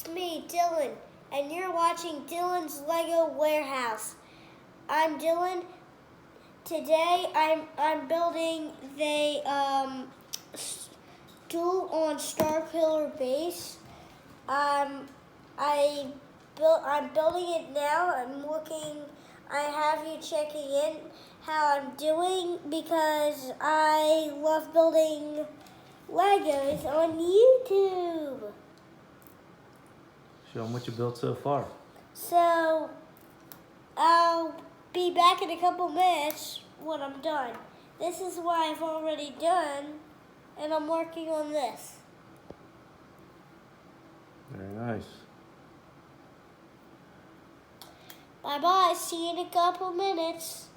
It's me, Dylan, and you're watching Dylan's Lego Warehouse. I'm Dylan. Today I'm building the Duel on Starkiller base. I'm building it now. I have you checking in how I'm doing because I love building Legos on YouTube. Show them what you built so far. So I'll be back in a couple minutes when I'm done. This is what I've already done, and I'm working on this. Very nice. Bye-bye. See you in a couple minutes.